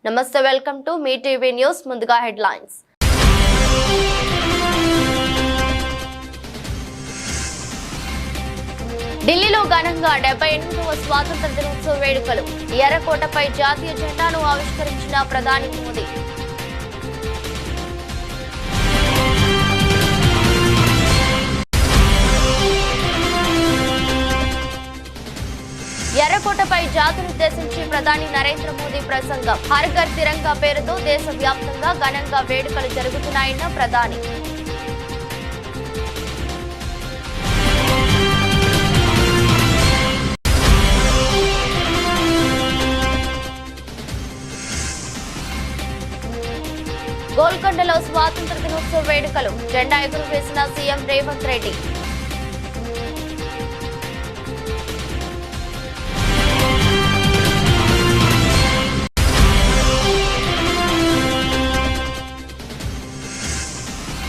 నమస్తే welcome to me TV news ముందుగా headlines ఢిల్లీలో ఘనంగా 78వ స్వాతంత్ర దినోత్సవ వేడుకలు ఎర్రకోటపై జాతీయ జెండాను ఆవిష్కరించిన ప్రధాని మోదీ ఎర్రకోటపై జాతినుద్దేశించి ప్రధాని నరేంద్ర మోదీ ప్రసంగం హర్ ఘర్ తిరంగా పేరుతో దేశవ్యాప్తంగా ఘనంగా వేడుకలు జరుగుతున్నాయన్న ప్రధాని గోల్కొండలో స్వాతంత్ర దినోత్సవ వేడుకలు జెండా ఎగురవేసిన సీఎం రేవంత్ రెడ్డి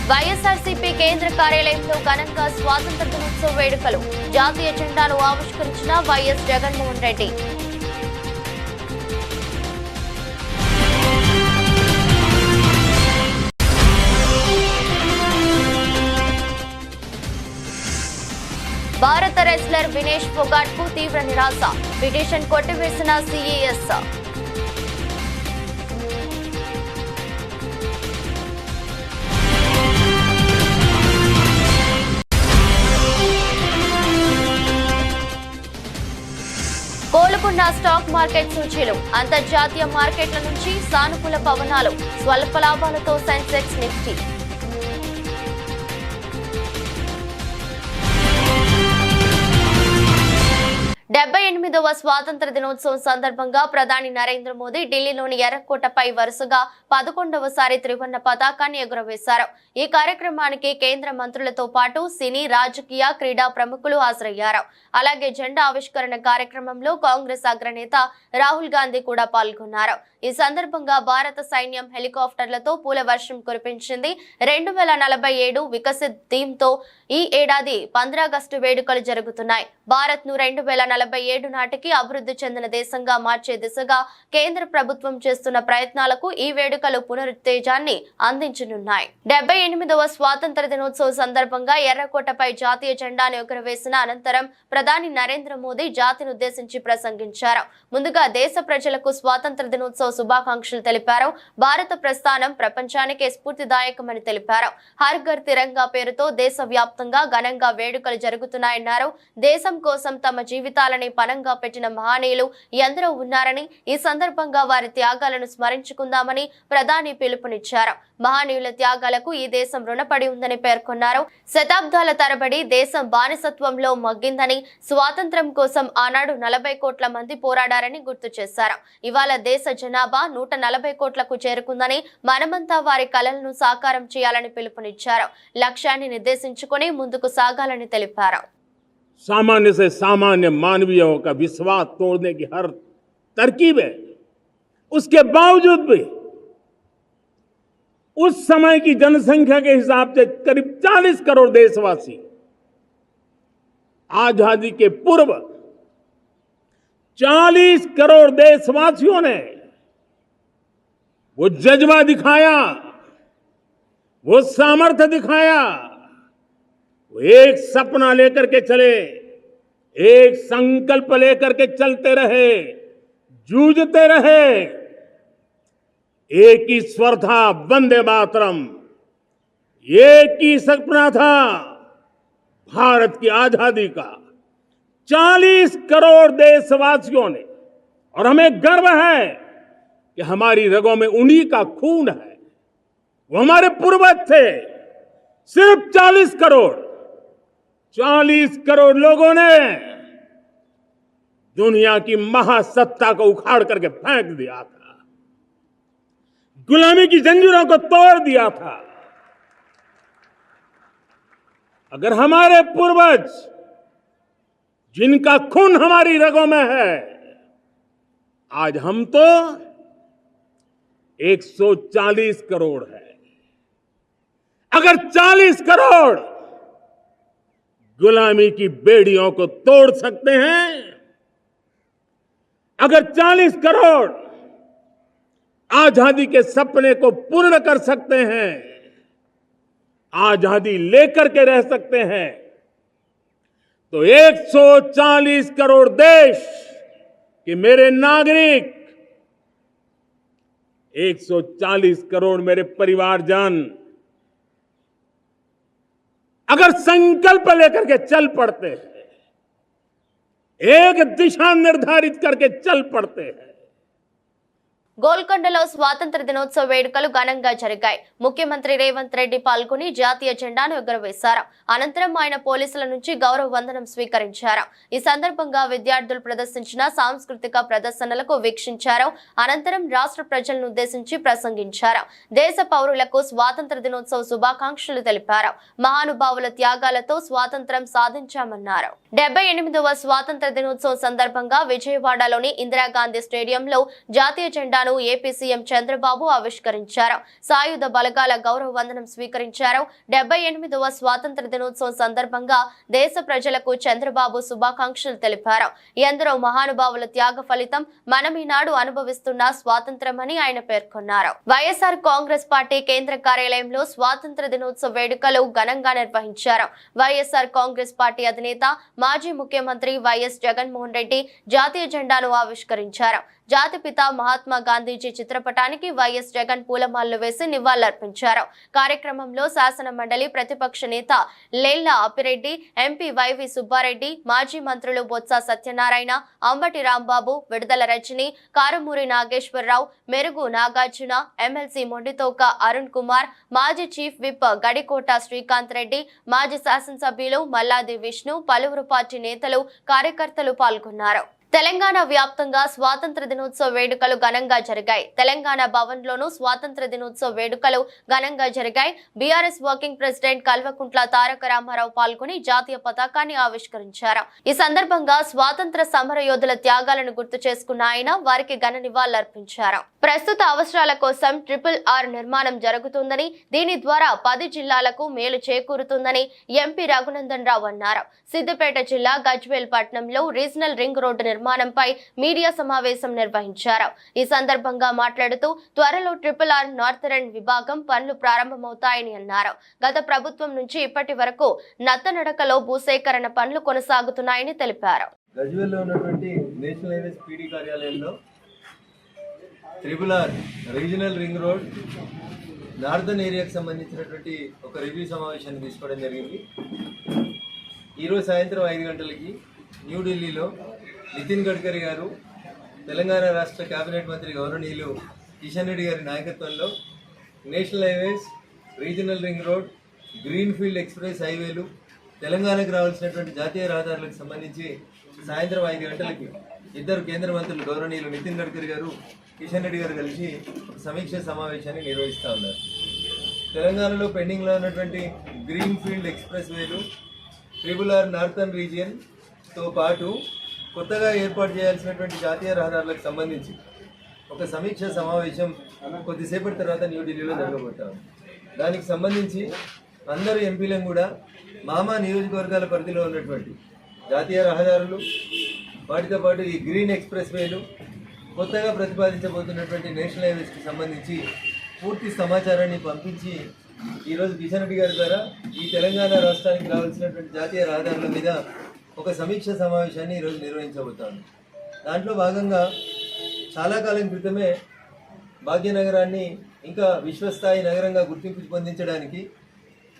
వైఎస్ఆర్సీపీ కేంద్ర కార్యాలయంలో ఘనంగా స్వాతంత్ర దినోత్సవ వేడుకలు జాతీయ జెండాను ఆవిష్కరించిన వైఎస్ జగన్మోహన్ రెడ్డి భారత రెజ్లర్ వినేష్ ఫోగాట్ కు తీవ్ర నిరాశ పిటిషన్ కొట్టివేసిన సిఈఎస్ కోలుకున్న స్టాక్ మార్కెట్ సూచీలు అంతర్జాతీయ మార్కెట్ల నుంచి సానుకూల పవనాలు స్వల్ప లాభాలతో సెన్సెక్స్ నిఫ్టీ డెబ్బై 78వ స్వాతంత్ర దినోత్సవం సందర్భంగా ప్రధాని నరేంద్ర మోదీ ఢిల్లీలోని ఎర్రకోటపై వరుసగా 11వసారి త్రివర్ణ పతాకాన్ని ఎగురవేశారు. ఈ కార్యక్రమానికి కేంద్ర మంత్రులతో పాటు సినీ రాజకీయ క్రీడా ప్రముఖులు హాజరయ్యారు. అలాగే జెండా ఆవిష్కరణ కార్యక్రమంలో కాంగ్రెస్ అగ్రనేత రాహుల్ గాంధీ కూడా పాల్గొన్నారు. ఈ సందర్భంగా భారత సైన్యం హెలికాప్టర్లతో పూల వర్షం కురిపించింది. 2047 వికసిత్ థీమ్ తో ఈ ఏడాది 15 ఆగస్టు వేడుకలు జరుగుతున్నాయి. భారత్ ను 2047 నాటికి అభివృద్ధి చెందిన దేశంగా మార్చే దిశగా కేంద్ర ప్రభుత్వం చేస్తున్న ప్రయత్నాలకు ఈ వేడుకలు పునరుత్తేజాన్ని అందించనున్నాయి. 78వ స్వాతంత్ర దినోత్సవ సందర్భంగా ఎర్రకోటపై జాతీయ జెండాను ఎగురవేసిన అనంతరం ప్రధాని నరేంద్ర మోదీ జాతినుద్దేశించి ప్రసంగించారు. ముందుగా దేశ ప్రజలకు స్వాతంత్ర దినోత్సవ శుభాకాంక్షలు తెలిపారు. భారత ప్రస్థానం ప్రపంచానికే స్ఫూర్తిదాయకమని తెలిపారు. హర్ ఘర్ తిరంగా పేరుతో దేశవ్యాప్తంగా ఘనంగా వేడుకలు జరుగుతున్నాయన్నారు. దేశం కోసం తమ జీవితాలని పణంగా పెట్టిన మహనీయులు ఎందరో ఉన్నారని, ఈ సందర్భంగా వారి త్యాగాలను స్మరించుకుందామని ప్రధాని పిలుపునిచ్చారు. మహనీయుల త్యాగాలకు ఈ దేశం రుణపడి ఉందని పేర్కొన్నారు. శతాబ్దాల తరబడి దేశం బానిసత్వంలో మగ్గిందని, స్వాతంత్ర్యం కోసం ఆనాడు 40 కోట్ల మంది పోరాడారని గుర్తు చేశారు. ఇవాళ దేశ జనాభా 140 కోట్లకు చేరుకుందని, మనమంతా వారి కలలను సాకారం చేయాలని పిలుపునిచ్చారు. లక్ష్యాన్ని నిర్దేశించుకుని ముందుకు సాగాలని తెలిపారు. सामान्य से सामान्य मानवीयों का विश्वास तोड़ने की हर तरकीब है। उसके बावजूद भी उस समय की जनसंख्या के हिसाब से करीब 40 करोड़ देशवासी आजादी के पूर्व 40 करोड़ देशवासियों ने वो जज्बा दिखाया, वो सामर्थ्य दिखाया, एक सपना लेकर के चले, एक संकल्प लेकर के चलते रहे, जूझते रहे। एक ही स्वर था, वंदे मातरम। एक ही सपना था, भारत की आजादी का। 40 करोड़ देशवासियों ने, और हमें गर्व है कि हमारी रगों में उन्हीं का खून है। वो हमारे पूर्वज थे। सिर्फ 40 करोड़ लोगों ने दुनिया की महासत्ता को उखाड़ करके फेंक दिया था, गुलामी की जंजीरों को तोड़ दिया था। अगर हमारे पूर्वज, जिनका खून हमारी रगों में है, आज हम तो 140 करोड़ है। अगर 40 करोड़ गुलामी की बेड़ियों को तोड़ सकते हैं, अगर 40 करोड़ आजादी के सपने को पूर्ण कर सकते हैं, आजादी लेकर के रह सकते हैं, तो 140 करोड़ देश के मेरे नागरिक, 140 करोड़ मेरे परिवारजन अगर संकल्प लेकर के चल पड़ते हैं, एक दिशा निर्धारित करके चल पड़ते हैं, గోల్కొండలో స్వాతంత్ర దినోత్సవ వేడుకలు ఘనంగా జరిగాయి. ముఖ్యమంత్రి రేవంత్ రెడ్డి పాల్గొని జాతీయ జెండాను ఎగురవేశారు. అనంతరం ఆయన పోలీసుల నుంచి గౌరవ వందనం స్వీకరించారు. ఈ సందర్భంగా విద్యార్థులు ప్రదర్శించిన సాంస్కృతిక ప్రదర్శనలకు వీక్షించారు. అనంతరం రాష్ట్ర ప్రజలను ఉద్దేశించి ప్రసంగించారు. దేశ పౌరులకు స్వాతంత్ర దినోత్సవ శుభాకాంక్షలు తెలిపారు. మహానుభావుల త్యాగాలతో స్వాతంత్రం సాధించామన్నారు. 78వ స్వాతంత్ర దినోత్సవం సందర్భంగా విజయవాడలోని ఇందిరాగాంధీ స్టేడియంలో జాతీయ జెండాను ఏపీ సీఎం చంద్రబాబు ఆవిష్కరించారు. సాయుధ బలగాల గౌరవ వందనం స్వీకరించారు. 78వ స్వాతంత్ర దినోత్సవం సందర్భంగా దేశ ప్రజలకు చంద్రబాబు శుభాకాంక్షలు తెలిపారు. ఎందరో మహానుభావుల త్యాగ ఫలితం మనం ఈనాడు అనుభవిస్తున్న స్వాతంత్రమని ఆయన పేర్కొన్నారు. వైఎస్ఆర్ కాంగ్రెస్ పార్టీ కేంద్ర కార్యాలయంలో స్వాతంత్ర దినోత్సవ వేడుకలు ఘనంగా నిర్వహించారు. వైఎస్ఆర్ కాంగ్రెస్ పార్టీ అధినేత మాజీ ముఖ్యమంత్రి వైఎస్ జగన్మోహన్ రెడ్డి జాతీయ జెండాను ఆవిష్కరించారు. జాతిపిత మహాత్మా గాంధీజీ చిత్రపటానికి వైఎస్ జగన్ పూలమాలలు వేసి నివాళులర్పించారు. కార్యక్రమంలో శాసన మండలి ప్రతిపక్ష నేత లేళ్ల అప్పిరెడ్డి, ఎంపీ వైవి సుబ్బారెడ్డి, మాజీ మంత్రులు బొత్స సత్యనారాయణ, అంబటి రాంబాబు, విడుదల రజని, కారుమూరి నాగేశ్వరరావు, మెరుగు నాగార్జున, ఎమ్మెల్సీ మొండితోక అరుణ్ కుమార్, మాజీ చీఫ్ విప్ గడికోట శ్రీకాంత్ రెడ్డి, మాజీ శాసనసభ్యులు మల్లాది విష్ణు, పలువురు పార్టీ నేతలు, కార్యకర్తలు పాల్గొన్నారు. తెలంగాణ వ్యాప్తంగా స్వాతంత్ర దినోత్సవ వేడుకలు ఘనంగా జరిగాయి. తెలంగాణ భవన్ లోను స్వాతంత్ర దినోత్సవ వేడుకలు ఘనంగా జరిగాయి. BRS working president Kalvakuntla Taraka Ramarao పాల్గొని జాతీయ పతాకాన్ని ఆవిష్కరించారు. ఈ సందర్భంగా స్వాతంత్ర సమర యోధుల త్యాగాలను గుర్తు చేసుకున్న ఆయన వారికి ఘన నివాళులర్పించారు. ప్రస్తుత అవసరాల కోసం RRR నిర్మాణం జరుగుతుందని, దీని ద్వారా 10 జిల్లాలకు మేలు చేకూరుతుందని ఎంపీ రఘునందన్ రావు అన్నారు. సిద్దిపేట జిల్లా గజ్వేల్ పట్టణంలో రీజనల్ రింగ్ రోడ్డు నిర్మాణంపై మీడియా సమావేశం నిర్వహించారు. ఈ సందర్భంగా మాట్లాడుతూ త్వరలో RRR నార్థరన్ విభాగం పనులు ప్రారంభమవుతాయని అన్నారు. గత ప్రభుత్వం నుంచి ఇప్పటి వరకు నత్తనడకలో భూసేకరణ పనులు కొనసాగుతున్నాయని తెలిపారు. గజ్వేల్లో ఉన్నటువంటి నేషనల్ హైవేస్ పీడీ కార్యాలయంలో RRR regional ring road northern ఏరియాకి సంబంధించినటువంటి ఒక రివ్యూ సమావేశాన్ని తీసుకోవడం జరిగింది. ఈరోజు సాయంత్రం 5 గంటలకి న్యూఢిల్లీలో నితిన్ గడ్కరీ గారు, తెలంగాణ రాష్ట్ర కేబినెట్ మంత్రి గౌరవనీయులు కిషన్ రెడ్డి గారి నాయకత్వంలో national highways, regional ring road, green field express హైవేలు, తెలంగాణకు రావాల్సినటువంటి జాతీయ రహదారులకు సంబంధించి సాయంత్రం 5 గంటలకి ఇద్దరు కేంద్ర మంత్రులు గౌరవనీయులు నితిన్ గడ్కరీ గారు, కిషన్ రెడ్డి గారు కలిసి ఒక సమీక్ష సమావేశాన్ని నిర్వహిస్తూ ఉన్నారు. తెలంగాణలో పెండింగ్లో ఉన్నటువంటి గ్రీన్ ఫీల్డ్ ఎక్స్ప్రెస్ వేలు, RRR నార్థన్ రీజియన్తో పాటు కొత్తగా ఏర్పాటు చేయాల్సినటువంటి జాతీయ రహదారులకు సంబంధించి ఒక సమీక్ష సమావేశం కొద్దిసేపటి తర్వాత న్యూఢిల్లీలో జరగబోతాం. దానికి సంబంధించి అందరు ఎంపీలను కూడా మామా నియోజకవర్గాల పరిధిలో ఉన్నటువంటి జాతీయ రహదారులు, వాటితో పాటు ఈ గ్రీన్ ఎక్స్ప్రెస్ వేలు, కొత్తగా ప్రతిపాదించబోతున్నటువంటి నేషనల్ హైవేస్కి సంబంధించి పూర్తి సమాచారాన్ని పంపించి ఈరోజు కిషన్ రెడ్డి గారి ద్వారా ఈ తెలంగాణ రాష్ట్రానికి రావాల్సినటువంటి జాతీయ రహదారుల మీద ఒక సమీక్ష సమావేశాన్ని ఈరోజు నిర్వహించబోతాను. దాంట్లో భాగంగా చాలా కాలం క్రితమే భాగ్యనగరాన్ని ఇంకా విశ్వస్థాయి నగరంగా గుర్తింపు పొందించడానికి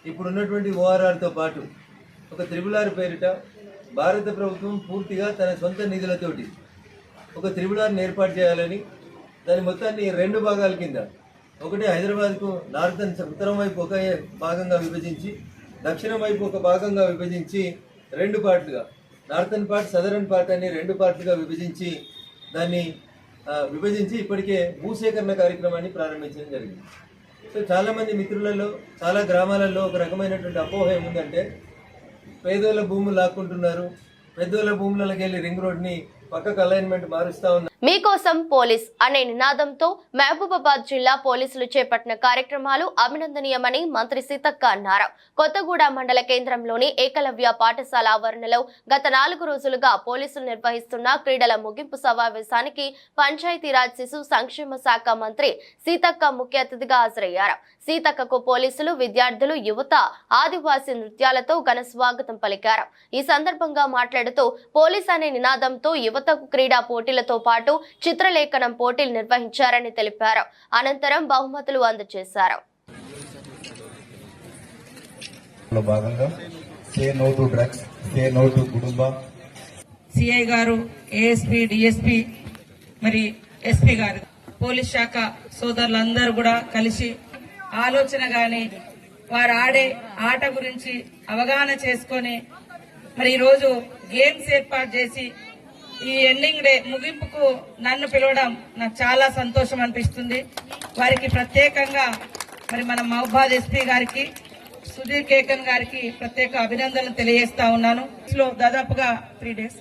ఇప్పుడున్నటువంటి ORRతో పాటు ఒక RRR పేరిట భారత ప్రభుత్వం పూర్తిగా తన సొంత నిధులతోటి ఒక RRRని ఏర్పాటు చేయాలని, దాని మొత్తాన్ని 2 భాగాల కింద, ఒకటి హైదరాబాద్కు నార్థన్ ఉత్తరం వైపు ఒక భాగంగా విభజించి, దక్షిణం వైపు ఒక భాగంగా విభజించి 2 పార్ట్లుగా, నార్థన్ పార్ట్, సదరన్ పార్ట్ అని 2 పార్ట్లుగా విభజించి విభజించి ఇప్పటికే భూసేకరణ కార్యక్రమాన్ని ప్రారంభించడం జరిగింది. సో చాలామంది మిత్రులలో, చాలా గ్రామాలలో ఒక రకమైనటువంటి అపోహ ఏముందంటే పేదోళ్ళ భూములు లాక్కుంటున్నారు, పెద్దోళ్ళ భూములకి వెళ్ళి రింగ్ రోడ్ని పక్కకు అలైన్మెంట్ మారుస్తూ ఉన్నారు. మీకోసం పోలీస్ అనే నినాదంతో మహబూబాబాద్ జిల్లా పోలీసులు చేపట్టిన కార్యక్రమాలు అభినందనీయమని మంత్రి సీతక్క అన్నారు. కొత్తగూడ మండల కేంద్రంలోని ఏకలవ్య పాఠశాల ఆవరణలో గత 4 రోజులుగా పోలీసులు నిర్వహిస్తున్న క్రీడల ముగింపు సమావేశానికి పంచాయతీరాజ్ శిశు సంక్షేమ శాఖ మంత్రి సీతక్క ముఖ్య అతిథిగా హాజరయ్యారు. సీతక్కకు పోలీసులు, విద్యార్థులు, యువత ఆదివాసీ నృత్యాలతో ఘన స్వాగతం పలికారు. ఈ సందర్భంగా మాట్లాడుతూ పోలీస్ అనే నినాదంతో యువతకు క్రీడా పోటీలతో పాటు చిత్రలేఖనం పోటీలు నిర్వహించారని తెలిపారు. అనంతరం బహుమతులు అందజేశారు. సిఐ గారు, ఏఎస్పీ, డిఎస్పీ, మరి ఎస్పీ గారు, పోలీస్ శాఖ సోదరులందరూ కూడా కలిసి ఆలోచన గాని వారు ఆడే ఆట గురించి అవగాహన చేసుకొని మరి ఈరోజు గేమ్స్ ఏర్పాటు చేసి ఈ ఎండింగ్ డే ముగింపుకు నన్ను పిలవడం నాకు చాలా సంతోషం అనిపిస్తుంది. వారికి ప్రత్యేకంగా మరి మన మహబూబాబాద్ ఎస్పీ గారికి, సుధీర్ కేకన్ గారికి ప్రత్యేక అభినందనలు తెలియజేస్తా ఉన్నాను. దాదాపుగా 3 days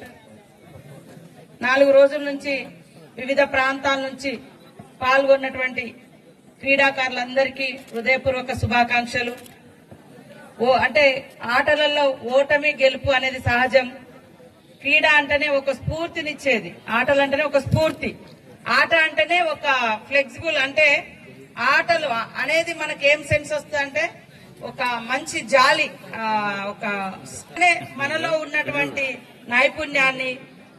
4 రోజుల నుంచి వివిధ ప్రాంతాల నుంచి పాల్గొన్నటువంటి క్రీడాకారులందరికీ హృదయపూర్వక శుభాకాంక్షలు. అంటే ఆటలలో ఓటమి గెలుపు అనేది సహజం. క్రీడ అంటేనే ఒక స్ఫూర్తినిచ్చేది, ఆటలు అంటేనే ఒక స్ఫూర్తి, ఆట అంటేనే ఒక ఫ్లెక్సిబుల్. అంటే ఆటలు అనేది మనకి ఏం సెన్స్ వస్తుంది అంటే ఒక మంచి జాలి, ఒక మనలో ఉన్నటువంటి నైపుణ్యాన్ని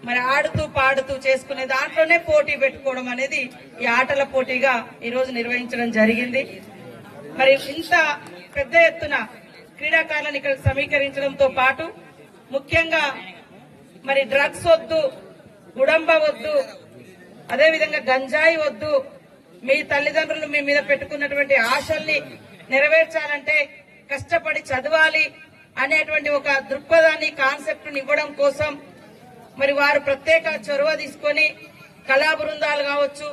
మరి ఆడుతూ పాడుతూ చేసుకునే దాంట్లోనే పోటీ పెట్టుకోవడం అనేది ఈ ఆటల పోటీగా ఈ రోజు నిర్వహించడం జరిగింది. మరి ఇంత పెద్ద ఎత్తున క్రీడాకారులను ఇక్కడ సమీకరించడంతో పాటు ముఖ్యంగా మరి డ్రగ్స్ వద్దు, గుడంబ వద్దు, అదేవిధంగా గంజాయి వద్దు, మీ తల్లిదండ్రులు మీ మీద పెట్టుకున్నటువంటి ఆశల్ని నెరవేర్చాలంటే కష్టపడి చదవాలి అనేటువంటి ఒక దృక్పథాన్ని, కాన్సెప్ట్ ఇవ్వడం కోసం మరి వారు ప్రత్యేక చొరవ తీసుకొని కళా బృందాలు కావచ్చు,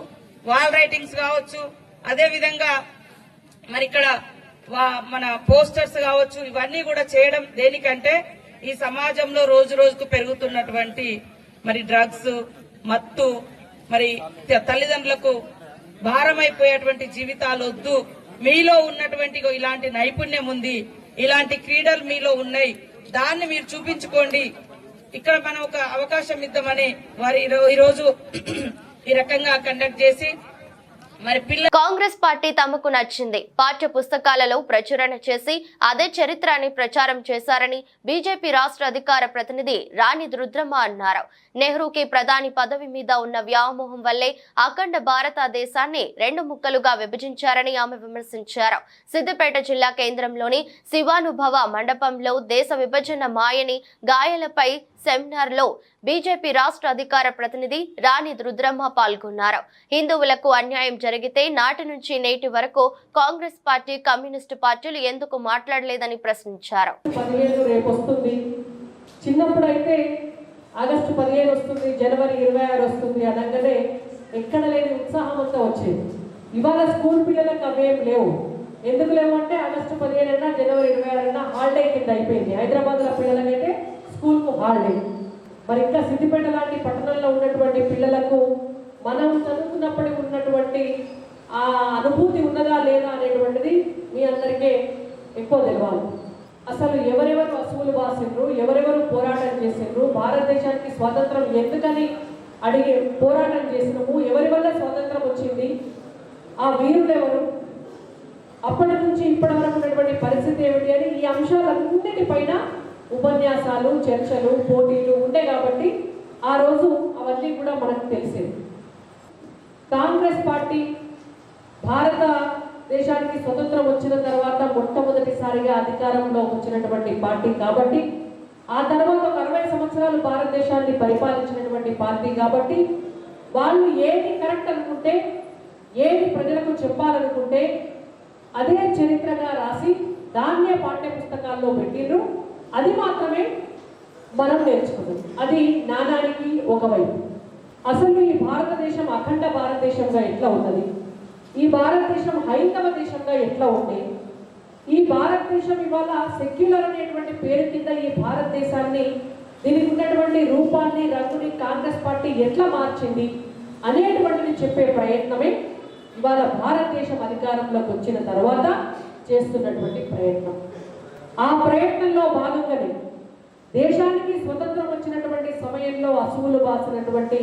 వాల్ రైటింగ్స్ కావచ్చు, అదేవిధంగా మరి ఇక్కడ మన పోస్టర్స్ కావచ్చు, ఇవన్నీ కూడా చేయడం దేనికంటే ఈ సమాజంలో రోజు రోజుకు పెరుగుతున్నటువంటి మరి డ్రగ్స్, మత్తు, మరి తల్లిదండ్రులకు భారమైపోయేటువంటి జీవితాలు వద్దు, మీలో ఉన్నటువంటి ఇలాంటి నైపుణ్యం ఉంది, ఇలాంటి క్రీడలు మీలో ఉన్నాయి, దాన్ని మీరు చూపించుకోండి, ఇక్కడ మనం ఒక అవకాశం ఇద్దామని వారు ఈరోజు ఈ రకంగా కండక్ట్ చేసి కాంగ్రెస్ పార్టీ తమకు నచ్చింది, పాఠ్య పుస్తకాలలో ప్రచురణ చేసి అదే చరిత్రని ప్రచారం చేశారని బీజేపీ రాష్ట్ర అధికార ప్రతినిధి రాణి రుద్రమ్మ అన్నారు. నెహ్రూకి ప్రధాని పదవి మీద ఉన్న వ్యామోహం వల్లే అఖండ భారతదేశాన్ని 2 ముక్కలుగా విభజించారని ఆమె విమర్శించారు. సిద్దిపేట జిల్లా కేంద్రంలోని శివానుభవ మండపంలో దేశ విభజన మాయని గాయాలపై సెమినార్ లో బీజేపీ రాష్ట్ర అధికార ప్రతినిధి రాణి రుద్రమ్మ పాల్గొన్నారు. హిందువులకు అన్యాయం జరిగితే నాటి నుంచి నేటి వరకు కాంగ్రెస్ పార్టీ, కమ్యూనిస్టు పార్టీలు ఎందుకు మాట్లాడలేదని ప్రశ్నించారు. చిన్నప్పుడైతే ఆగస్టు 15 వస్తుంది, జనవరి 26 వస్తుంది అనగానే ఎక్కడ లేని ఉత్సాహం అంతా వచ్చేది. ఇవాళ స్కూల్ పిల్లలకు అవేం లేవు. ఎందుకు లేవు అంటే ఆగస్టు 15 అయినా జనవరి 26 అయినా హాలిడే కింద అయిపోయింది. హైదరాబాద్ లో పిల్లలకైతే స్కూల్ కు హాలిడే. మరి ఇంకా సిద్దిపేట లాంటి పట్టణంలో ఉన్నటువంటి పిల్లలకు మనం చదువుకున్నప్పటికి ఉన్నటువంటి ఆ అనుభూతి ఉన్నదా లేదా అనేటువంటిది మీ అందరికీ ఎక్కువ తెలియాలి. అసలు ఎవరెవరు అసూలు బాసిండ్రు, ఎవరెవరు పోరాటం చేసిండ్రు, భారతదేశానికి స్వాతంత్రం ఎందుకని అడిగి పోరాటం చేసినాము, ఎవరి వల్ల స్వాతంత్రం వచ్చింది, ఆ వీరులు ఎవరు, అప్పటి నుంచి ఇప్పటి వరకు ఉన్నటువంటి పరిస్థితి ఏమిటి అని ఈ అంశాలన్నిటిపైన ఉపన్యాసాలు, చర్చలు, పోటీలు ఉండే కాబట్టి ఆ రోజు అవన్నీ కూడా మనకు తెలిసింది. కాంగ్రెస్ పార్టీ భారతదేశానికి స్వతంత్రం వచ్చిన తర్వాత మొట్టమొదటిసారిగా అధికారంలో వచ్చినటువంటి పార్టీ కాబట్టి, ఆ తర్వాత 60 సంవత్సరాలు భారతదేశాన్ని పరిపాలించినటువంటి పార్టీ కాబట్టి, వాళ్ళు ఏది కరెక్ట్ అనుకుంటే, ఏది ప్రజలకు చెప్పాలనుకుంటే అదే చరిత్రగా రాసి దాన్నే పాఠ్య పుస్తకాల్లో పెట్టిండ్రు. అది మాత్రమే మనం నేర్చుకున్నాం. అది నానానికి ఒకవైపు. అసలు ఈ భారతదేశం అఖండ భారతదేశంగా ఎట్లా ఉన్నది, ఈ భారతదేశం హైందవ దేశంగా ఎట్లా ఉంది, ఈ భారతదేశం ఇవాళ సెక్యులర్ అనేటువంటి పేరు కింద ఈ భారతదేశాన్ని, దీనికి ఉన్నటువంటి రూపాన్ని, రంగుని కాంగ్రెస్ పార్టీ ఎట్లా మార్చింది, అనేటువంటిది చెప్పే ప్రయత్నమే ఇవాళ భారతదేశం అధికారంలోకి వచ్చిన తర్వాత చేస్తున్నటువంటి ప్రయత్నం. ఆ ప్రయత్నంలో భాగంగానే దేశానికి స్వతంత్రం వచ్చినటువంటి సమయంలో అసువులు బాసినటువంటి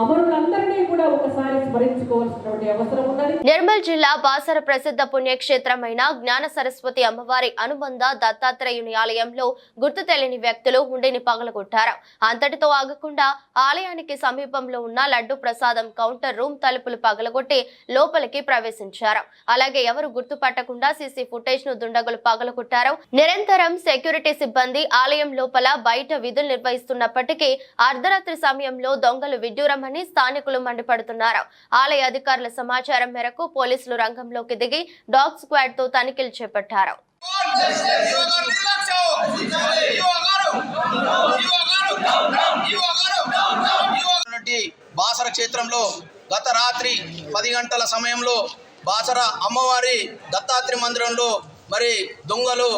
అమరులందరినీ కూడా ఒకసారి స్మరించుకోవాల్సినటువంటి అవసరం ఉన్నది. నిర్మల్ జిల్లా బాసర ప్రసిద్ధ పుణ్యక్షేత్రమైన జ్ఞాన సరస్వతి అమ్మవారి అనుబంధ దత్తాత్రేయుని ఆలయంలో గుర్తు తెలియని వ్యక్తులు హుండీని పగలగొట్టారు. అంతటితో ఆగకుండా ఆలయానికి సమీపంలో ఉన్న లడ్డు ప్రసాదం కౌంటర్ రూమ్ తలుపులు పగలగొట్టి లోపలికి ప్రవేశించారు. అలాగే ఎవరు గుర్తుపట్టకుండా సీసీ ఫుటేజ్ ను దుండగులు పగలగొట్టారు. నిరంతరం సెక్యూరిటీ సిబ్బంది ఆలయం లోపల బయట విధులు నిర్వహిస్తున్నప్పటికీ అర్ధరాత్రి సమయంలో దొంగలు విడ్డూరం అని స్థానికులు మండిపడుతున్నారు. ఆలయ అధికారుల సమాచారం మేరకు పోలీసులు రంగంలోకి దిగి డాగ్ స్క్వాడ్ తో తనిఖీలు చేపట్టారు. బాసర క్షేత్రంలో గత రాత్రి 10 గంటల సమయంలో బాసర అమ్మవారి దత్తాత్రేయ మందిరంలో మరి దొంగలు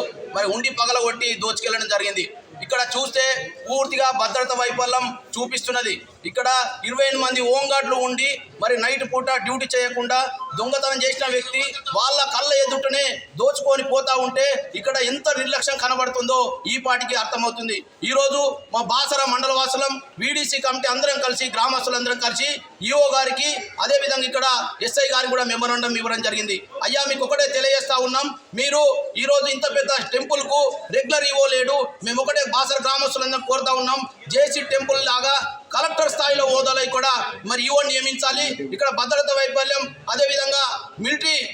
ఉండి పగలగొట్టి దోచుకెళ్లడం జరిగింది. ఇక్కడ చూస్తే పూర్తిగా భద్రత వైఫల్యం చూపిస్తున్నది. ఇక్కడ 28 మంది హోంగార్డులు ఉండి మరి నైట్ పూట డ్యూటీ చేయకుండా దొంగతనం చేసిన వ్యక్తి వాళ్ళ కళ్ళ ఎదుటనే దోచుకొని పోతా ఉంటే ఇక్కడ ఎంత నిర్లక్ష్యం కనబడుతుందో ఈ పాటికి అర్థమవుతుంది. ఈరోజు మా బాసర మండల వాసులం వీడీసీ కమిటీ అందరం కలిసి గ్రామస్తులందరం కలిసి ఈఓ గారికి అదేవిధంగా ఇక్కడ ఎస్ఐ గారికి కూడా మెమోరాండం ఇవ్వడం జరిగింది. అయ్యా మీకు ఒకటే తెలియజేస్తా ఉన్నాం, మీరు ఈరోజు ఇంత పెద్ద టెంపుల్కు రెగ్యులర్ ఈఓ లేడు, మేము ఒకటే బాసర గ్రామస్తులందరం కోరుతా ఉన్నాం, జేసీ టెంపుల్ లాగా కలెక్టర్ స్థాయిలో హోదాలో కూడా మరి ఈఓ నియమించాలి. ఇక్కడ భద్రత వైఫల్యం అదేవిధంగా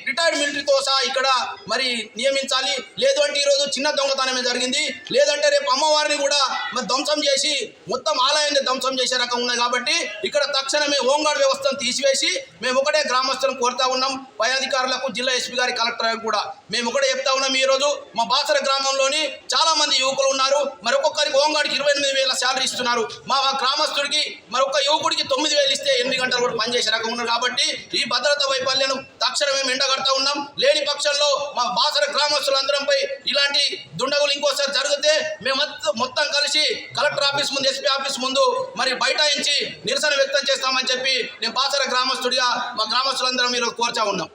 రిటైర్డ్ మిలిటరీతో సహా ఇక్కడ మరి నియమించాలి. లేదు అంటే ఈరోజు చిన్న దొంగతనమే జరిగింది, లేదంటే రేపు అమ్మవారిని కూడా మరి ధ్వంసం చేసి మొత్తం ఆలయాన్ని ధ్వంసం చేసే రకం ఉన్నాయి. కాబట్టి ఇక్కడ తక్షణమే హోంగార్డ్ వ్యవస్థను తీసివేసి మేము ఒకటే గ్రామస్తులను కోరుతా ఉన్నాం, పై అధికారులకు జిల్లా ఎస్పీ గారి కలెక్టర్ కూడా మేము ఒకటే చెప్తా ఉన్నాం. ఈరోజు మా బాసర గ్రామంలోని చాలా మంది యువకులు ఉన్నారు, మరి ఒక్కొక్కరికి హోంగార్డ్కి 28,000 శాలరీ ఇస్తున్నారు. మా గ్రామస్తుడికి మరొక యువకుడికి 9,000 ఇస్తే 8 గంటలు కూడా పనిచేసే రకం ఉన్నారు. కాబట్టి ఈ భద్రత వైఫల్యం తక్షణమే ఎండగడతా ఉన్నాం. లేని పక్షంలో మా బాసర గ్రామస్తులందరంపై ఇలాంటి దుండగులు ఇంకోసారి జరిగితే మేము మొత్తం కలిసి కలెక్టర్ ఆఫీస్ ముందు ఎస్పీ ఆఫీస్ ముందు మరి బైఠాయించి నిరసన వ్యక్తం చేస్తామని చెప్పి నేను బాసర గ్రామస్తుడిగా మా గ్రామస్తులందరం ఈరోజు కోరుచా ఉన్నాం.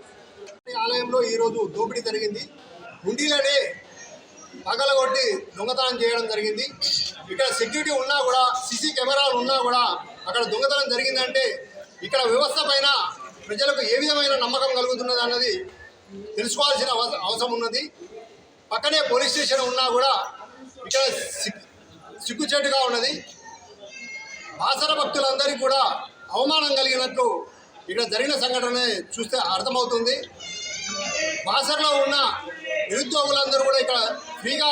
ఆలయంలో ఈరోజు దోపిడీ జరిగింది. హుండీలోనే పగలగొట్టి దొంగతనం చేయడం జరిగింది. ఇక్కడ సెక్యూరిటీ ఉన్నా కూడా సీసీ కెమెరాలు ఉన్నా కూడా అక్కడ దొంగతనం జరిగిందంటే ఇక్కడ వ్యవస్థ పైన ప్రజలకు ఏ విధమైన నమ్మకం కలుగుతున్నది అన్నది తెలుసుకోవాల్సిన అవసరం ఉన్నది. పక్కనే పోలీస్ స్టేషన్ ఉన్నా కూడా ఇక్కడ సిగ్గుచేటుగా ఉన్నది. బాసర భక్తులందరికీ కూడా అవమానం కలిగినట్లు ఇక్కడ జరిగిన సంఘటన చూస్తే అర్థమవుతుంది. బాసరలో ఉన్న నిరుద్యోగులందరూ కూడా ఇక్కడ ఫ్రీగా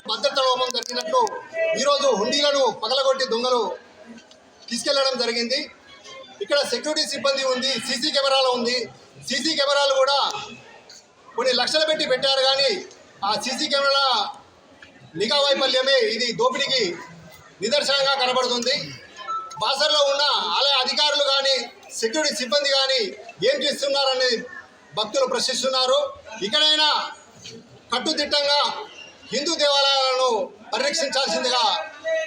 భద్రత లోపం జరిగినట్లు ఈరోజు హుండీలను పగలగొట్టి దొంగలు తీసుకెళ్లడం జరిగింది. ఇక్కడ సెక్యూరిటీ సిబ్బంది ఉంది, సీసీ కెమెరాలు ఉంది. సీసీ కెమెరాలు కూడా కొన్ని లక్షలు పెట్టారు, కానీ ఆ సీసీ కెమెరా నిఘా వైఫల్యమే ఇది దోపిడీకి నిదర్శనంగా కనబడుతుంది. బాసర్లో ఉన్న ఆలయ అధికారులు కానీ సెక్యూరిటీ సిబ్బంది కానీ ఏం చేస్తున్నారని భక్తులు ప్రశ్నిస్తున్నారు. ఇక్కడైనా కట్టుదిట్టంగా హిందూ దేవాలయాలను పరిరక్షించాల్సిందిగా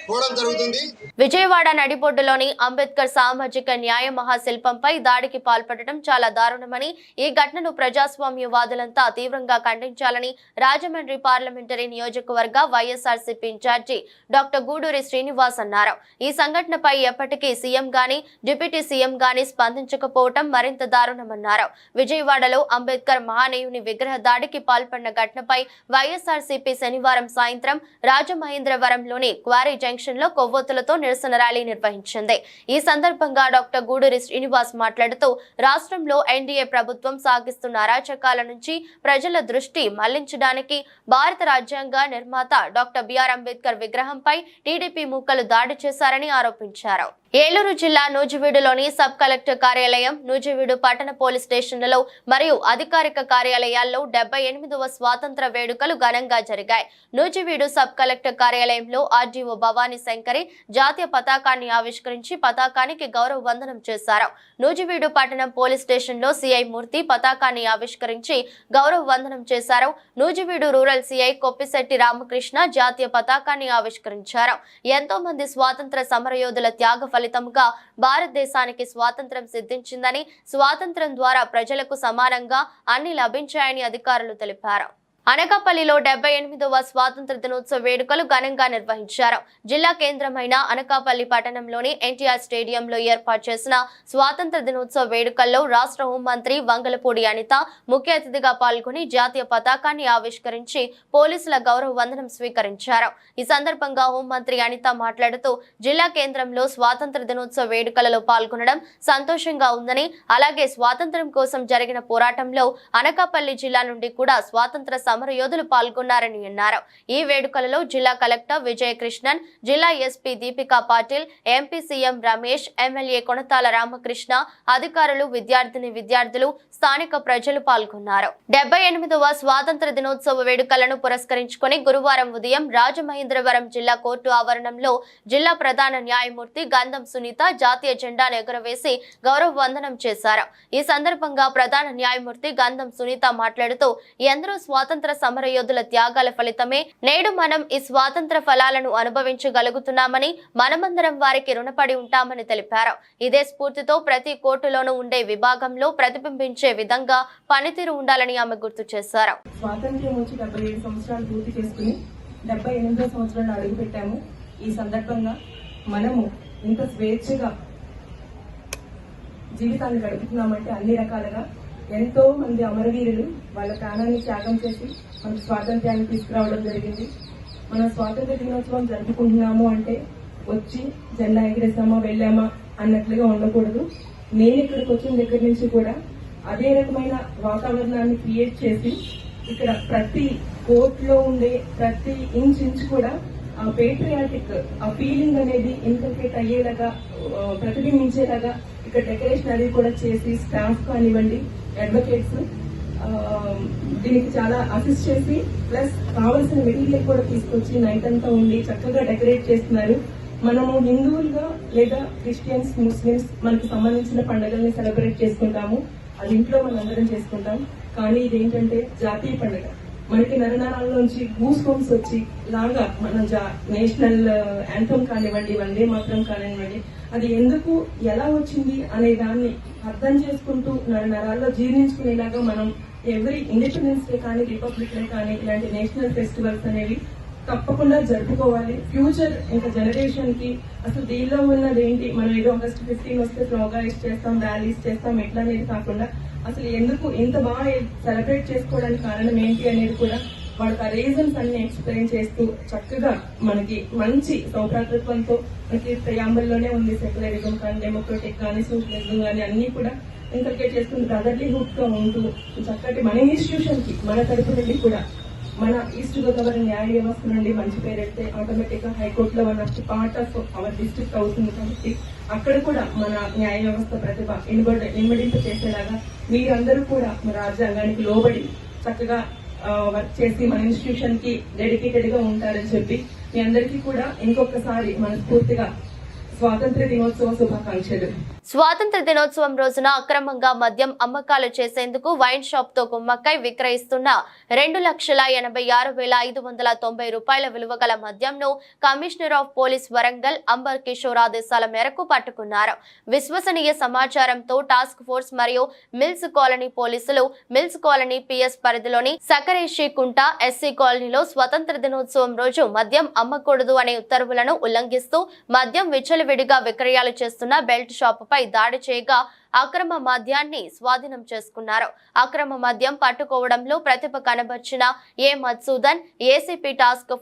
కోరడం జరుగుతుంది. విజయవాడ నడిబొడ్డులోని అంబేద్కర్ సామాజిక న్యాయ మహాశిల్పంపై దాడికి పాల్పడటం చాలా దారుణమని, ఈ ఘటనను ప్రజాస్వామ్యవాదులంతా తీవ్రంగా ఖండించాలని రాజమండ్రి పార్లమెంటరీ నియోజకవర్గ వైఎస్ఆర్సీపీ ఇన్ఛార్జి డాక్టర్ గూడూరి శ్రీనివాస్ అన్నారు. ఈ సంఘటనపై ఎప్పటికీ సీఎం గాని డిప్యూటీ సీఎం గాని స్పందించకపోవటం మరింత దారుణమన్నారు. విజయవాడలో అంబేద్కర్ మహానీయుని విగ్రహ దాడికి పాల్పడిన ఘటనపై వైఎస్ఆర్సీపీ శనివారం సాయంత్రం రాజమహేంద్రవరంలోని క్వారీ జంక్షన్ లో కొవ్వొత్తులతో నిరసన ర్యాలీ నిర్వహించింది. ఈ సందర్భంగా డాక్టర్ గూడూరి శ్రీనివాస్ మాట్లాడుతూ రాష్ట్రంలో ఎన్డీఏ ప్రభుత్వం సాగిస్తున్న అరాచకాల నుంచి ప్రజల దృష్టి మళ్లించడానికి భారత రాజ్యాంగ నిర్మాత డాక్టర్ బిఆర్ అంబేద్కర్ విగ్రహంపై టీడీపీ మూకలు దాడి చేశారని ఆరోపించారు. ఏలూరు జిల్లా నూజివీడులోని సబ్ కలెక్టర్ కార్యాలయం, నూజివీడు పట్టణ పోలీస్ స్టేషన్లలో మరియు అధికారిక కార్యాలయాల్లో 78వ స్వాతంత్ర వేడుకలు ఘనంగా జరిగాయి. నూజివీడు సబ్ కలెక్టర్ కార్యాలయంలో ఆర్డీఓ భవానీ శంకరి జాతీయ పతాకాన్ని ఆవిష్కరించి పతాకానికి గౌరవ వందనం చేశారు. నూజివీడు పట్టణం పోలీస్ స్టేషన్లో సిఐ మూర్తి పతాకాన్ని ఆవిష్కరించి గౌరవ వందనం చేశారు. నూజివీడు రూరల్ సిఐ కొప్పిశెట్టి రామకృష్ణ జాతీయ పతాకాన్ని ఆవిష్కరించారు. ఎంతో మంది స్వాతంత్ర సమరయోధుల త్యాగ ఫలితంగా భారతదేశానికి స్వాతంత్రం సిద్ధించిందని, స్వాతంత్రం ద్వారా ప్రజలకు సమానంగా అన్ని లభించాయని అధికారులు తెలిపారు. అనకాపల్లిలో 78వ స్వాతంత్ర దినోత్సవ వేడుకలు ఘనంగా నిర్వహించారు. జిల్లా కేంద్రమైన అనకాపల్లి పట్టణంలోని ఎన్టీఆర్ స్టేడియంలో ఏర్పాటు చేసిన స్వాతంత్ర దినోత్సవ వేడుకల్లో రాష్ట్ర హోంమంత్రి వంగలపూడి అనిత ముఖ్య అతిథిగా పాల్గొని జాతీయ పతాకాన్ని ఆవిష్కరించి పోలీసుల గౌరవ వందనం స్వీకరించారు. ఈ సందర్భంగా హోంమంత్రి అనిత మాట్లాడుతూ జిల్లా కేంద్రంలో స్వాతంత్ర దినోత్సవ వేడుకలలో పాల్గొనడం సంతోషంగా ఉందని, అలాగే స్వాతంత్ర్యం కోసం జరిగిన పోరాటంలో అనకాపల్లి జిల్లా నుండి కూడా స్వాతంత్ర సమరయోధులు పాల్గొన్నారని అన్నారు. ఈ వేడుకలలో జిల్లా కలెక్టర్ విజయకృష్ణన్, జిల్లా SP Deepika Patil, MP CM Ramesh, MLA Konathala Ramakrishna, అధికారులు, విద్యార్థులు, స్థానిక ప్రజలు పాల్గొన్నారు. 78వ స్వాతంత్ర దినోత్సవ వేడుకలను పురస్కరించుకొని గురువారం ఉదయం రాజమహేంద్రవరం జిల్లా కోర్టు ఆవరణంలో జిల్లా ప్రధాన న్యాయమూర్తి గంధం సునీత జాతీయ జెండాను ఎగురవేసి గౌరవ వందనం చేశారు. ఈ సందర్భంగా ప్రధాన న్యాయమూర్తి గంధం సునీత మాట్లాడుతూ ఎందరో స్వాతంత్ర సమరయోధుల త్యాగాల ఫలితమే నేడు మనం ఈ స్వాతంత్ర ఫలాలను అనుభవించగలుగుతున్నామని, మనమందరం వారికి రుణపడి ఉంటామని తెలిపారు. ఇదే స్ఫూర్తితో ప్రతి కోర్టులోనూ ఉండే విభాగంలో ప్రతిబింబించే విధంగా పనితీరు ఉండాలని ఆమె గుర్తు చేశారు. స్వాతంత్ర్యం వచ్చి 77 సంవత్సరాలు పూర్తి చేసుకుని 78వ సంవత్సరంలో అడుగుపెట్టాము. ఈ సందర్భంగా మనము ఇంత స్వేచ్ఛగా జీవితాన్ని గడుపుతున్నామంటే అన్ని రకాలుగా ఎంతో మంది అమరవీరులు వాళ్ళ ప్రాణాన్ని త్యాగం చేసి మనకు స్వాతంత్ర్యాన్ని తీసుకురావడం జరిగింది. మనం స్వాతంత్ర దినోత్సవం జరుపుకుంటున్నాము అంటే వచ్చి జెండా ఎగిరేసామా వెళ్ళామా అన్నట్లుగా ఉండకూడదు. నేను ఇక్కడికి వచ్చిన దగ్గర నుంచి కూడా అదే రకమైన వాతావరణాన్ని క్రియేట్ చేసి ఇక్కడ ప్రతి కోర్టులో ఉండే ప్రతి ఇంచ్ కూడా ఆ పేట్రియాటిక్ ఆ ఫీలింగ్ అనేది ఇన్కల్కేట్ అయ్యేలాగా ప్రతిబింబించేలాగా ఇక్కడ డెకరేషన్ అది కూడా చేసి స్టాఫ్ కానివ్వండి, అడ్వకేట్స్ దీనికి చాలా అసిస్ట్ చేసి ప్లస్ కావాల్సిన మెటీరియల్ కూడా తీసుకొచ్చి నైట్ అంతా ఉండి చక్కగా డెకరేట్ చేస్తున్నారు. మనము హిందువులుగా లేదా క్రిస్టియన్స్, ముస్లిమ్స్ మనకు సంబంధించిన పండుగల్ని సెలబ్రేట్ చేసుకుంటాము. అది ఇంట్లో మనందరం చేసుకుంటాం. కానీ ఇదేంటంటే జాతీయ పండుగ. మనకి నరనరాల్లోంచి గూస్ బంప్స్ వచ్చి లాగా మన నేషనల్ యాంథమ్ కానివ్వండి, వందే మాత్రం కానివ్వండి, అది ఎందుకు ఎలా వచ్చింది అనే దాన్ని అర్థం చేసుకుంటూ నరాల్లో జీర్ణించుకునేలాగా మనం ఎవ్రీ ఇండిపెండెన్స్ డే కానీ, రిపబ్లిక్ డే కానీ ఇలాంటి నేషనల్ ఫెస్టివల్స్ అనేవి తప్పకుండా జరుపుకోవాలి. ఫ్యూచర్ ఇంకా జనరేషన్ కి అసలు దీనిలో ఉన్నది ఏంటి, మనం ఏదో ఆగస్ట్ 15 వస్తే ప్రోగ్రామ్స్ చేస్తాం, ర్యాలీస్ చేస్తాం ఎట్లా అనేది కాకుండా అసలు ఎందుకు ఇంత బాగా సెలబ్రేట్ చేసుకోవడానికి కారణం ఏంటి అనేది కూడా వాళ్ళకి ఆ రీజన్స్ అన్ని ఎక్స్ప్లెయిన్ చేస్తూ చక్కగా మనకి మంచి సౌభ్రాతృత్వంతో మనకి ప్రియాంబుల్లోనే ఉంది సెక్యులరిజం కానీ, డెమోక్రటిక్ కానీ, సోషలిజం కానీ అన్ని కూడా ఇంకల్కేట్ చేసుకుని బ్రదర్లీహుడ్ గా ఉంటూ చక్కటి మన ఇన్స్టిట్యూషన్ కి మన తరపు నుండి కూడా మన ఈస్ట్ గోదావరి న్యాయ వ్యవస్థ నుండి మంచి పేరెడితే ఆటోమేటిక్ గా హైకోర్టులో one of the part of our district అవుతుంది. కాబట్టి అక్కడ కూడా మన న్యాయ వ్యవస్థ ప్రతిభ ఇన్వడింపు చేసేలాగా మీరందరూ కూడా మన రాజ్యాంగానికి లోబడి చక్కగా వర్క్ చేసి మన ఇన్స్టిట్యూషన్ కి డెడికేటెడ్ గా ఉంటారని చెప్పి మీ అందరికీ కూడా ఇంకొకసారి మనస్ఫూర్తిగా స్వాతంత్ర దినోత్సవ శుభాకాంక్షలు. స్వాతంత్ర దినోత్సవం రోజున అక్రమంగా మద్యం అమ్మకాలు చేసేందుకు వైన్ షాప్ తో కుమ్మక్కై విక్రయిస్తున్న 2,86,590 రూపాయల విలువ గల మద్యంను commissioner of police Warangal Ambar Kishore ఆదేశాల మేరకు పట్టుకున్నారు. విశ్వసనీయ సమాచారంతో టాస్క్ ఫోర్స్ మరియు మిల్స్ కాలనీ పోలీసులు మిల్స్ కాలనీ పిఎస్ పరిధిలోని సకరేషి కుంట ఎస్సీ కాలనీలో స్వాతంత్ర దినోత్సవం రోజు మద్యం అమ్మకూడదు అనే ఉత్తర్వులను ఉల్లంఘిస్తూ మద్యం విచ్చలవిడిగా విక్రయాలు చేస్తున్న బెల్ట్ షాపుపై దాడి చేయగా అక్రమ మద్యాన్ని స్వాధీనం చేసుకున్నారు. అక్రమ మద్యం పట్టుకోవడంలో ప్రతిభ కనబర్చిన A Madhusudan, ACP task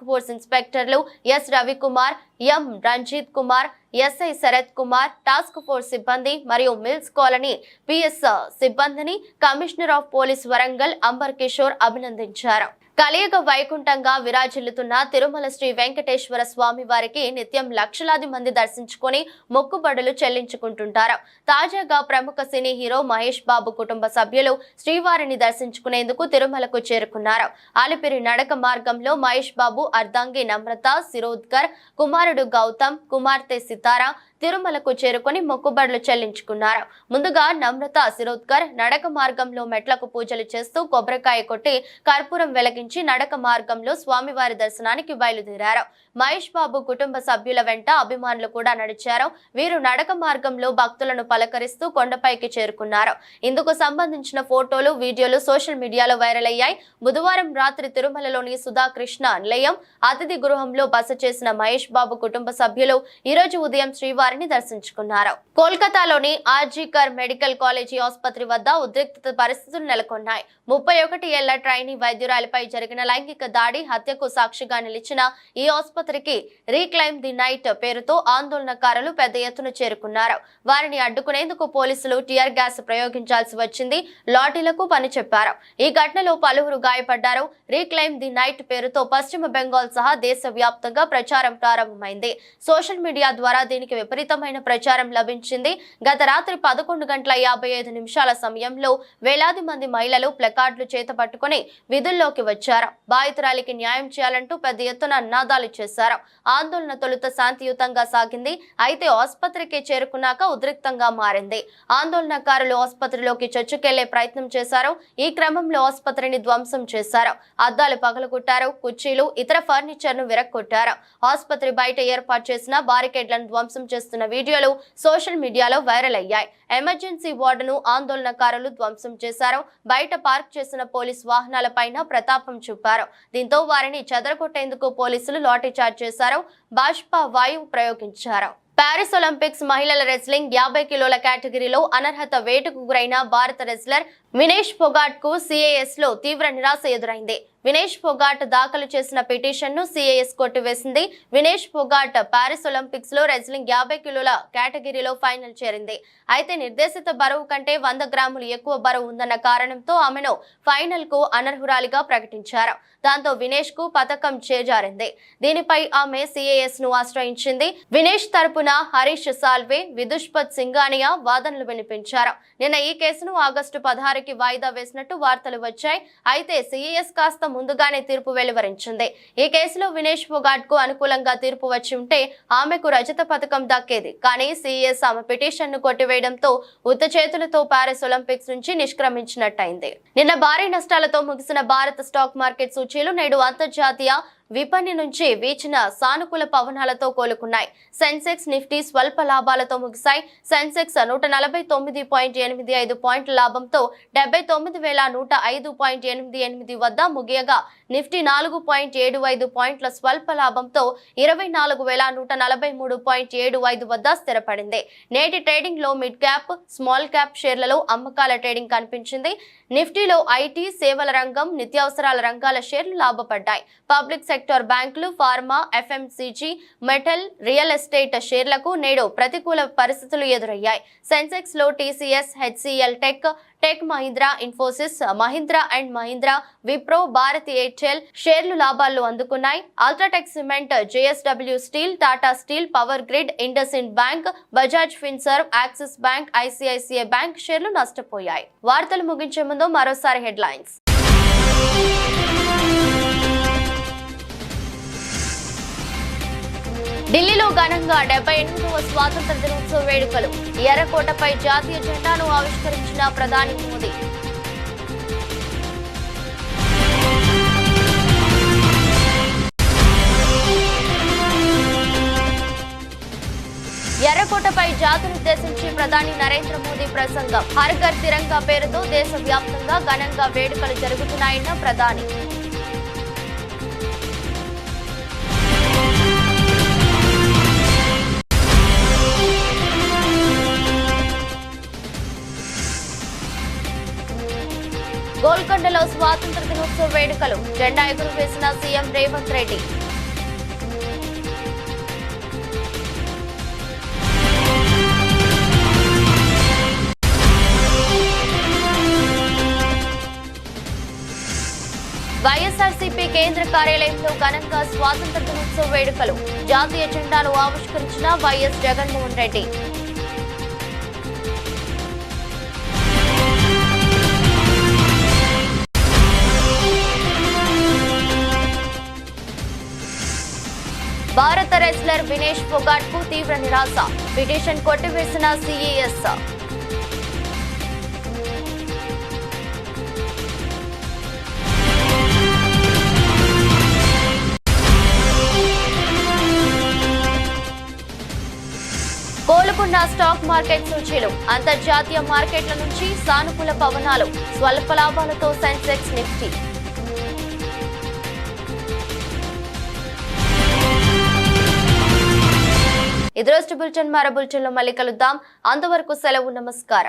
force ఇన్స్పెక్టర్లు S Ravikumar, M Ranjit Kumar, SI Sharath Kumar, task force సిబ్బంది మరియు మిల్స్ కాలనీ పిఎస్ సిబ్బందిని commissioner of police Warangal Ambar Kishore అభినందించారు. కలియుగ వైకుంఠంగా విరాజిల్లుతున్న తిరుమల శ్రీ వెంకటేశ్వర స్వామి వారికి నిత్యం లక్షలాది మంది దర్శించుకొని మొక్కుబడులు చెల్లించుకుంటుంటారు. తాజాగా ప్రముఖ సినీ హీరో మహేష్ బాబు కుటుంబ సభ్యులు శ్రీవారిని దర్శించుకునేందుకు తిరుమలకు చేరుకున్నారు. అలిపిరి నడక మార్గంలో మహేష్ బాబు అర్ధాంగి నమ్రత శిరోద్కర్, కుమారుడు గౌతమ్, కుమార్తె సితారా తిరుమలకు చేరుకొని మొక్కుబడులు చెల్లించుకున్నారు. ముందుగా నమ్రత శిరోద్కర్ నడక మార్గంలో మెట్లకు పూజలు చేస్తూ కొబ్బరికాయ కొట్టి కర్పూరం వెలిగించి నడక మార్గంలో స్వామివారి దర్శనానికి బయలుదేరారు. మహేష్ బాబు కుటుంబ సభ్యుల వెంట అభిమానులు కూడా నడిచారు. వీరు నడక మార్గంలో భక్తులను పలకరిస్తూ కొండపైకి చేరుకున్నారు. ఇందుకు సంబంధించిన ఫోటోలు, వీడియోలు సోషల్ మీడియాలో వైరల్ అయ్యాయి. బుధవారం రాత్రి తిరుమలలోని సుధాకృష్ణ నిలయం అతిథి గృహంలో బస చేసిన మహేష్ బాబు కుటుంబ సభ్యులు ఈ రోజు ఉదయం శ్రీవారిని దర్శించుకున్నారు. కోల్కతాలోని ఆర్జీకర్ మెడికల్ కాలేజీ ఆసుపత్రి వద్ద ఉద్రిక్తత పరిస్థితులు నెలకొన్నాయి. 31 ఏళ్ల ట్రైనీ వైద్యురాలిపై జరిగిన లైంగిక దాడి హత్యకు సాక్షిగా నిలిచిన ఈ ఆసుపత్రికి రీక్లైమ్ ది నైట్ పేరుతో ఆందోళనకారులు పెద్ద ఎత్తున చేరుకున్నారు. వారిని అడ్డుకునేందుకు పోలీసులు టియర్ గ్యాస్ ప్రయోగించాల్సి వచ్చింది. లాఠీలకు పని చెప్పారు. ఈ ఘటనలో పలువురు గాయపడ్డారు. రీక్లైమ్ ది నైట్ పేరుతో పశ్చిమ బెంగాల్ సహా దేశవ్యాప్తంగా ప్రచారం ప్రారంభమైంది. సోషల్ మీడియా ద్వారా దీనికి విపరీతమైన ప్రచారం లభించింది. గత రాత్రి 11:55 సమయంలో వేలాది మంది మహిళలు ప్లకార్డులు చేతపట్టుకుని విధుల్లోకి వచ్చారు. బాధితురాలికి న్యాయం చేయాలంటూ పెద్ద ఎత్తున నినాదాలు చేశారు. ఆందోళన తొలుత శాంతియుతంగా సాగింది. అయితే ఆసుపత్రికి చేరుకున్నాక ఉద్రిక్తంగా మారింది. ఆందోళనకారులు ఆసుపత్రిలోకి చొచ్చుకెళ్లే ప్రయత్నం చేశారు. ఈ క్రమంలో ఆసుపత్రిని ధ్వంసం చేశారు. అద్దాలు పగలగొట్టారు. కుర్చీలు, ఇతర ఫర్నిచర్ ను విరక్కొట్టారు. ఆసుపత్రి బయట ఏర్పాటు చేసిన బారికేడ్లను ధ్వంసం చేస్తున్న వీడియోలు సోషల్ మీడియాలో వైరల్ అయ్యాయి. ఎమర్జెన్సీ వార్డును ఆందోళనకారులు ధ్వంసం చేశారు. బయట పార్క్ చేసిన పోలీస్ వాహనాలపైన ప్రతాపం చూపారు. దీంతో వారిని చెదరగొట్టేందుకు పోలీసులు లాఠీచార్జ్ చేశారు. బాష్పా వాయువు ప్రయోగించారు. పారిస్ ఒలింపిక్స్ మహిళల రెజ్లింగ్ 50 కిలోల కేటగిరీలో అనర్హత వేటుకు గురైన భారత రెజ్లర్ వినేష్ ఫోగాట్ కు సిఏఎస్ లో తీవ్ర నిరాశ ఎదురైంది. వినేష్ ఫోగాట్ దాఖలు చేసిన పిటిషన్ ను సిఏఎస్ కొట్టివేసింది. వినేష్ ఫోగాట్ పారిస్ ఒలింపిక్స్ లో రెజ్లింగ్ 50 కిలోల కేటగిరీలో ఫైనల్ చేరింది. అయితే నిర్దేశిత బరువు కంటే 100 గ్రాములు ఎక్కువ బరువు ఉందన్న కారణంతో ఆమెను ఫైనల్ కు అనర్హురాలిగా ప్రకటించారు. దాంతో వినేష్ కు పతకం చేజారింది. దీనిపై ఆమె సిఏఎస్ ను ఆశ్రయించింది. వినేష్ తరపున హరీష్ సాల్వే, విదుష్పత్ సింగానియా వాదనలు వినిపించారు. నిన్న ఈ కేసును ఆగస్టు 16కి వాయిదా వేసినట్టు వార్తలు వచ్చాయి. అయితే సిఏఎస్ కాస్త ముందుగానే తీర్పు వెలువరించింది. ఈ కేసులో వినేష్ ఫోగాట్ కు అనుకూలంగా తీర్పు వచ్చి ఉంటే ఆమెకు రజత పథకం దక్కేది. కానీ సిఏఎస్ ఆమె పిటిషన్ ను కొట్టివేయడంతో ఉత్త చేతులతో పారిస్ ఒలింపిక్స్ నుంచి నిష్క్రమించినట్టయింది. నిన్న భారీ నష్టాలతో ముగిసిన భారత స్టాక్ మార్కెట్ సూచీలు నేడు అంతర్జాతీయ విపణి నుంచి వీచిన సానుకూల పవనాలతో కోలుకున్నాయి. సెన్సెక్స్, నిఫ్టీ స్వల్ప లాభాలతో ముగిశాయి. సెన్సెక్స్ 140.85 పాయింట్ల లాభంతో 79,105.88 వద్ద ముగియగా నిఫ్టీ 4.75 పాయింట్ల స్వల్ప లాభంతో 24,143.75 వద్ద స్థిరపడింది. నేటి ట్రేడింగ్ లో మిడ్ క్యాప్, స్మాల్ క్యాప్ షేర్లలో అమ్మకాల ట్రేడింగ్ కనిపించింది. నిఫ్టీలో ఐటీ, సేవల రంగం, నిత్యావసరాల రంగాల షేర్లు లాభపడ్డాయి. పబ్లిక్ సెక్టర్ బ్యాంకులు, pharma, FMCG, metal, real estate షేర్లకు నేడు ప్రతికూల పరిస్థితులు ఎదురయ్యాయి. సెన్సెక్స్ లో TCS, HCL tech Mahindra, Infosys, Mahindra and Mahindra, Wipro, Bharti Airtel షేర్లు లాభాలు అందుకున్నాయి. UltraTech cement, JSW steel, Tata steel, power grid, IndusInd bank, Bajaj Finserv, Axis bank, ICICI bank షేర్లు నష్టపోయాయి. వార్తలు ముగించే ముందు మరోసారి హెడ్లైన్స్. ఢిల్లీలో ఘనంగా 78వ స్వాతంత్ర దినోత్సవ వేడుకలు. ఎర్రకోటపై జాతీయ జెండాను ఆవిష్కరించిన ప్రధాని మోదీ. ఎర్రకోటపై జాతినుద్దేశించి ప్రధాని నరేంద్ర మోదీ ప్రసంగం. హర్ ఘర్ తిరంగా పేరుతో దేశవ్యాప్తంగా ఘనంగా వేడుకలు జరుగుతున్నాయన్న ప్రధాని. గోల్కొండలో స్వాతంత్ర దినోత్సవ వేడుకలు. జెండా ఎగురవేసిన సీఎం రేవంత్ రెడ్డి. వైఎస్ఆర్సీపీ కేంద్ర కార్యాలయంలో ఘనంగా స్వాతంత్ర దినోత్సవ వేడుకలు. జాతీయ జెండాను ఆవిష్కరించిన వైఎస్ జగన్మోహన్ రెడ్డి. భారత రెస్లర్ వినేష్ ఫోగాట్ కు తీవ్ర నిరాశ. పిటిషన్ కొట్టివేసిన సిఏఎస్. కోలుకున్న స్టాక్ మార్కెట్ సూచీలు. అంతర్జాతీయ మార్కెట్ల నుంచి సానుకూల పవనాలు. స్వల్ప లాభాలతో సెన్సెక్స్ నిఫ్టీ. ఇది రోజు బులెటిన్. మరో బులెటిన్లో మళ్ళీ కలుద్దాం. అంతవరకు సెలవు. నమస్కారం.